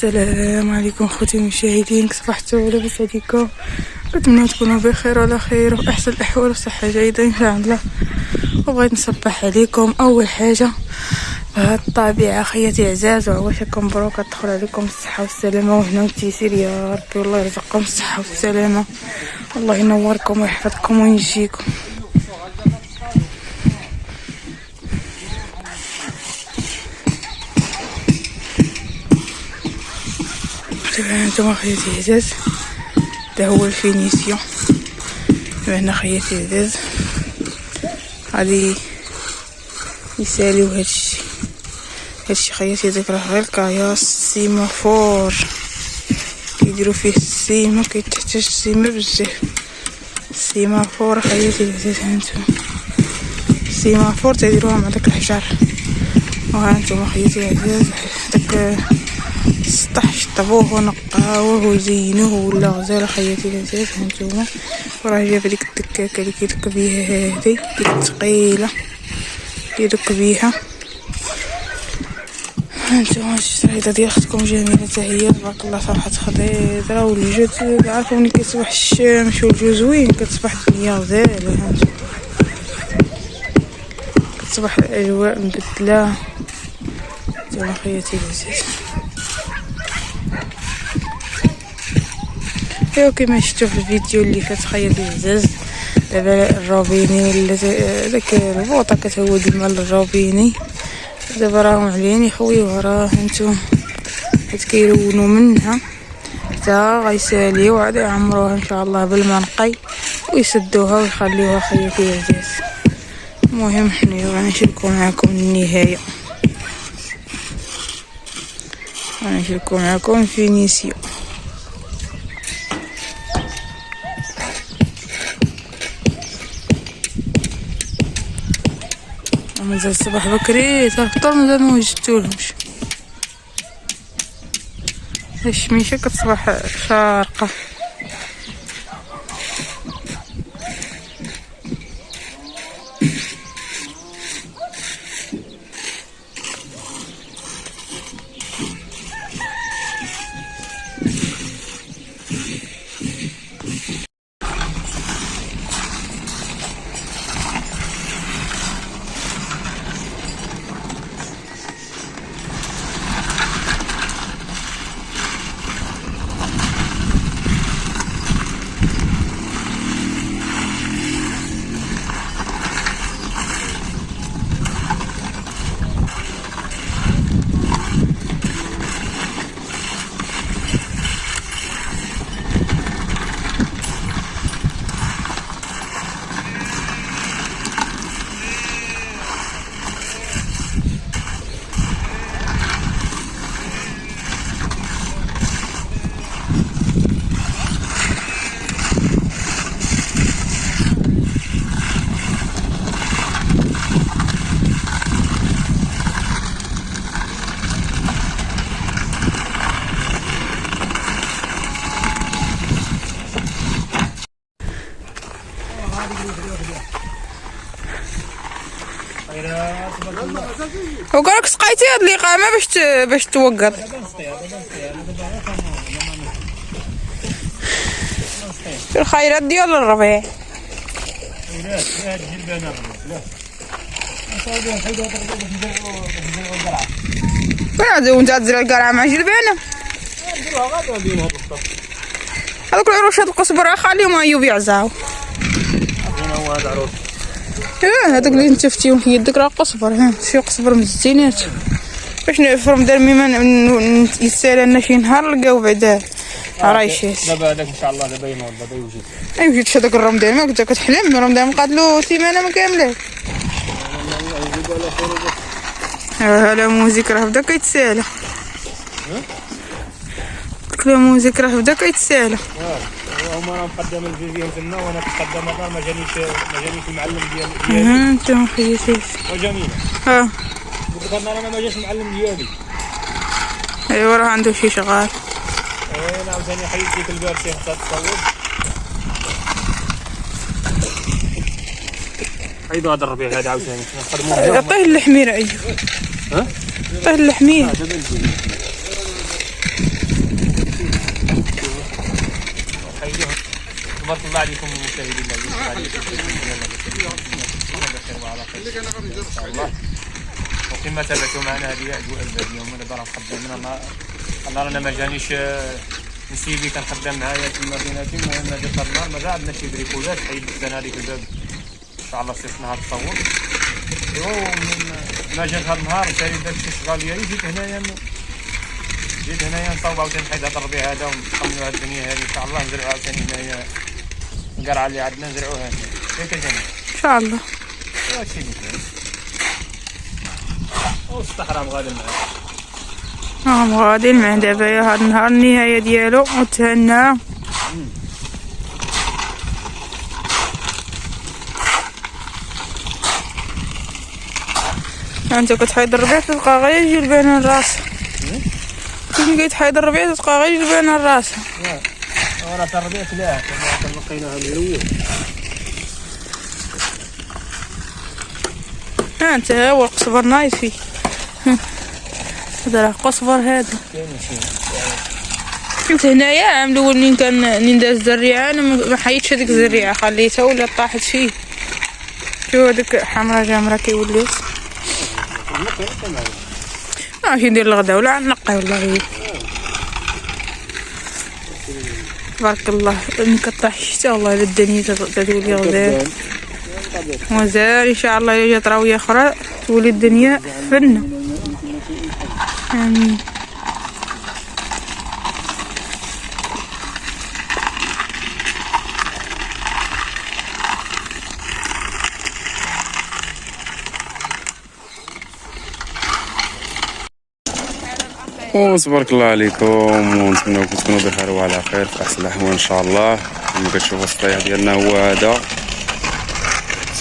السلام عليكم خوتي المشاهدين، صبحتوا لاباس عليكم؟ كنتمنى تكونوا بخير وعلى خير وفي احسن الاحوال وصحه جيده ان شاء الله. وبغيت نصبح عليكم اول حاجه بهاد الطبيعه خياتي عزاز وعواشكم مبروك، تدخل عليكم الصحه والسلامه وهنا والتيسير يا ربي، والله يرزقكم الصحه والسلامه، والله ينوركم ويحفظكم وينجيكم. هانتوما خياتي عزاز، هذا هو الفينيسيون. هنا خياتي عزاز غادي يساليو هادشي خياتي، ذكره غير الكاياس السيمافور كيديرو فيه السيما، كيتحتاج السيما بزاف. السيمافور خياتي عزاز، هانتوما السيمافور تيديروها مع داك الحجر. وهانتوما خياتي عزاز داك السطح شطبوه ونقاوه وزينوه ولا غزاله خياتي العزاز. هانتوما وراه جاب ديك الدكاكه اللي كيدك بيها هادي، ديك الثقيله كيدك بيها. هانتوما الشريطه ديال اختكم جميله حتى هي تبارك الله، صراحه خضيره والجو عارفه ملي كيصبح الشمس والجو زوين كتصبح الدنيا غزاله. هانتوما كتصبح الاجواء مبدله. هانتوما خياتي العزاز ايوا كما شفتوا في الفيديو اللي فات خياتي العزاز، دابا الروبيني ولا داك البوطه كتهود الماء للروبيني، دابا راهم عليين يخويوها. راه هانتوما حيت كيلونوا منها حتى غيساليو عاد يعمروها ان شاء الله بالماء نقي ويسدوها ويخليوها خياتي العزاز. المهم حنا غنشاركو معكم النهايه، غنشاركو معكم فينيسيو. مازال الصباح بكري، تا الفطور مازال موجدتولهمش. الشميشه كتصبح شارقه. وقالك سقيتي هاد الاقامه باش توقف. الخيرات ديال الربيع فين وانت تزرع القرعه مع جلبانه؟ هذوك العروش هاد القصبر خليهم ايوب يعزاو. هذاك اللي انت فتيهم في يدك راه قصبر. ها شي قصبر من الزينات باش نفرم دار ميما يسال لنا شي نهار لقاو بعدا رايشات. دابا هذاك ان شاء الله دابا ينوض، دابا يوجد. يوجد هذاك الرمضان ما كنت كتحلم رمضان قاتلو سيمانه ما كامله. لا موزيك راه بدا كيتسالى. لا موزيك راه بدا كيتسالى. هما راه مقدمين فيهم تما وانا كنقدم النهار ما جانيش المعلم ديالي. انت خيتي وجميله. قلت لك انا ما جاش المعلم ديالي. ايوا راه عنده شي شغال. انا عاوتاني حيد ديك البارسي حتى تصوب. حيدوا هذا الربيع هذا عاوتاني نخدموه. عطيه الحميره. ايوا ها عطيه الحميره. تبارك الله عليكم المشاهدين وعلى خير ان شاء الله. وكما تابعتوا معنا هذه اجواء الباديه ومن دابا نخدم من الله رانا ما جانيش نسيبي كنخدم معايا في المدينه. المهم هذه النهار مازال عندنا شي بريكولات حيد لنا هذيك الباب ان شاء الله صيف نهار تطول. ومن ما جا هذا النهار سالي داك الشيء شغال ديالي جيت هنايا نصاوب عاوتاني حيد هذا الربيع هذا ونكملوا هذه الدنيا هذه ان شاء الله. نزرعوا عاوتاني هنايا القرعه اللي عندنا نزرعوها هنا ياك جميل ان شاء الله. هادشي اللي كاين. والصحراء مغادر معاك غاديين معاه دابا يا هاد النهار النهايه ديالو وتهنى. انت كتحيد الربيع تلقى غير يجي البنان راسها. كي كتحيد الربيع تلقى غير يجي البنان راسها. راه الربيع لا لقيناها من الاول. انت هو القصبر نايض فيه. هذا راه قصبر هذا. شفت هنايا عام الاول منين داز الزريعه انا ما حيدتش هذيك الزريعه خليتها ولا طاحت فيه. شوف هذيك حمرا جامره كيوليو ماشي ندير الغدا ولا نقي ولا غير تبارك الله. ملي كطيح الشتا والله الا الدنيا تولي غزال وزال ان شاء الله. الا جات راويه اخرى تولي الدنيا فنه. امين. وتبارك الله عليكم ونتمنىوكم تكونوا بخير وعلى خير في احسن الاحوال ان شاء الله. كما كتشوفوا السطيح ديالنا هو هذا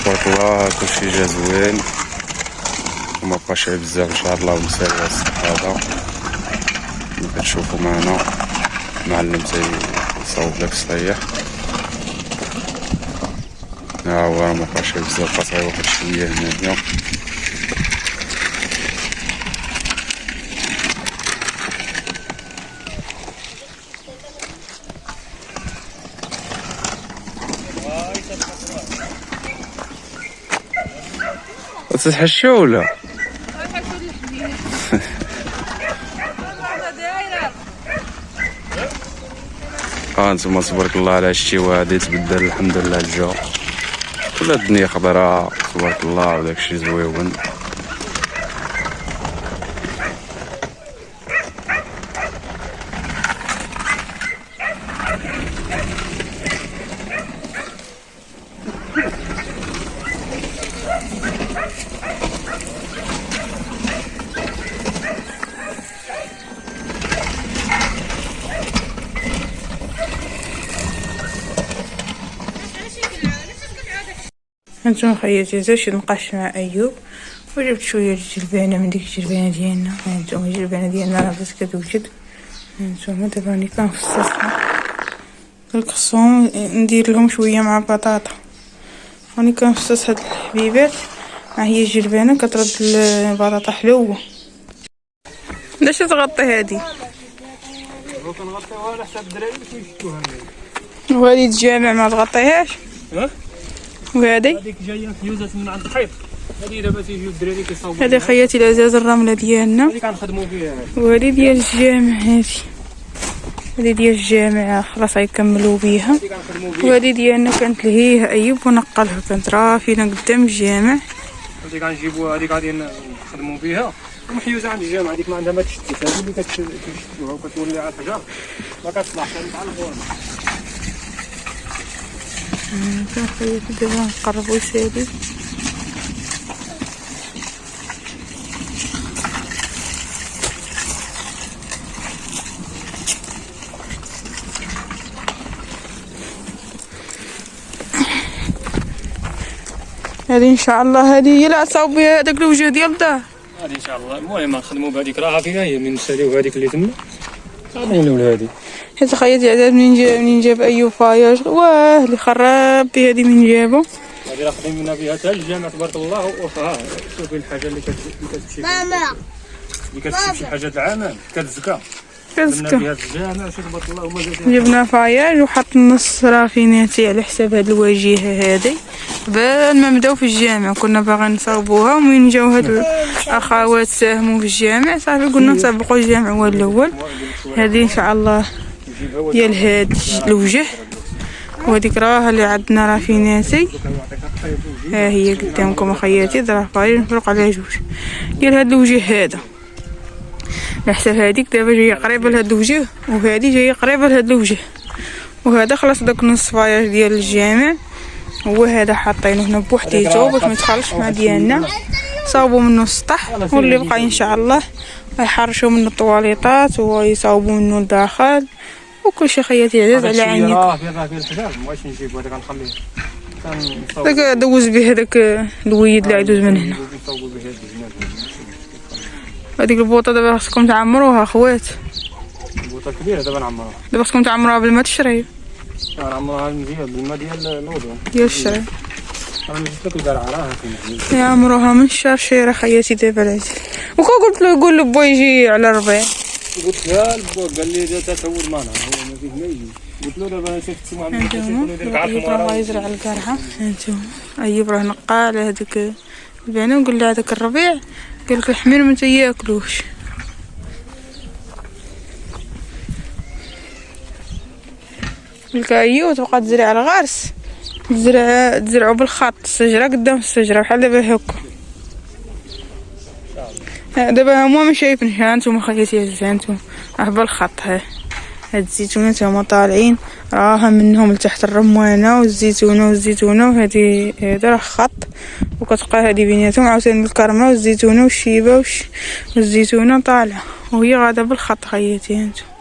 تبارك الله. كلشي جا زوين وما بقاش بزاف ان شاء الله ومسالي السطح هذا. كما كتشوفوا معنا معلم تيصاوب داك السطيح. ها هو ما بقاش بزاف بقى واحد شويه هنايا. تتحشوا ولا؟ انتما تبارك الله على هادشي وهادي تبدل الحمد لله الجو كل الدنيا خضراء تبارك الله وداكشي زويون. هانتوما خياتي زاش نقاش مع ايوب وجبت شويه الجلبانه من ديك الجلبانه ديالنا. هانتوما الجلبانه ديالنا راه بدات كتوجد. هانتوما دابا راني كنفصصها كنقصهم ندير لهم شويه مع البطاطا. راني كنفصص هاد الحبيبات ها هي الجلبانه كترد البطاطا حلوه. باش تغطي هادي كنغطيوها على حساب الدراري باش يشدوها. وهادي تجامع ما تغطيهاش. وهادي هذيك جايه فيوزات من عند الحيط. هذه دابا تيجيو الدراري كيصاوبوا. هذه خياتي العزاز الرمله ديالنا. هذه كنخدموا فيها. وهذه ديال الجامع. هذه ديال الجامع خلاص غيكملوا بيها. وهذه ديالنا كانت لهيه ايوب ونقلها كانت راه فينا قدام الجامع. هذيك غنجيبوها هذيك غادي نخدموا بها ومحيوزه عند الجامع. هذيك ما عندها ما تشتت. هذه اللي كتشدوها وكتولي على الحجر ما كتصلحش تاع الغور. كنخلي دابا نقربو يسالي. هذه ان شاء الله هذه هي اللي غتصاوب بها داك الوجه ديال الدار. هذه ان شاء الله. المهم نخدموا بهذيك راه فيها هي من نساليو هذيك اللي تما غادي نولوا هذه. حيت خياتي عداد منين جاب ايوب فاياج واه اللي خرب بها هذه من جابو. هذه راه خدمنا بها حتى الجامع تبارك الله. وها شوفي الحاجه اللي كتمشي ماما اللي كتمشي شي حاجه العام كتزكى. فيها في الجامع تبارك الله هما زادين. جبنا فاياج وحط نص رافيناتي على حساب هاد الواجهة هادي قبل ما نبداو في الجامع. كنا باغيين نصاوبوها ومن جاو هاد الاخوات ساهموا في الجامع صافي قلنا نسبقوا الجامع هو الاول. هذه ان شاء الله ديال هاد الوجه، وهذيك راها اللي عندنا رافيناتي ها هي قدامكم اخياتي. ضرافاي نفرق عليها جوج ديال هاد الوجه هذا على حساب هذيك دابا جايه قريبه لهاد الوجه، وهذه جايه قريبه لهاد الوجه، وهذا خلاص داك نص فاياج ديال الجامع هو هذا حاطينه هنا بوحديتو باش ما يتخلطش مع ديالنا. صاوبوا منه السطح واللي بقى ان شاء الله يحرشوا منه الطواليطات ويصاوبوا منه الداخل وكل شيء. خياتي عزاز على عينيك. راه في الحجاب مابغيتش نجيبو هذا كنخليه داك دوز به هذاك الويد اللي يدوز من هنا. هذيك البوطه دابا خصكم تعمروها اخوات. البوطه كبيره دابا نعمروها. دابا خصكم تعمروها بالماء الشري. نعمروها مزيان بالماء ديال الوضوء ديال الشري. انا جبت لك الدرعه راها فين يعمروها من الشرشيره خياتي دابا العزيز. وكون قلت له يقول لبوا يجي على الربيع قلت له البوا قال لي جا تسول معنا هو ما فيه ما يجي. قلت له دابا شفت تسمع من ايوب راه يزرع القرعه. هانتوما ايوب راه نقى على هذيك البعنه وقال لها هذاك الربيع قال لك الحمير ما تياكلوش. قالك ايوب تبقى تزرع على الغرس تزرعوا بالخط الشجره قدام الشجره بحال دابا هكا. دابا هما ما شايفينش. ها انتم خياتي عزيز هانتوما راه بالخط. ها هاد الزيتونات هما طالعين راها منهم لتحت الرمانه والزيتونه وهذه هذا راه خط وكتبقى هذه بيناتهم عاوتاني الكرمه والزيتونه والشيبه والزيتونه طالعه وهي غاده بالخط خياتي هانتوما.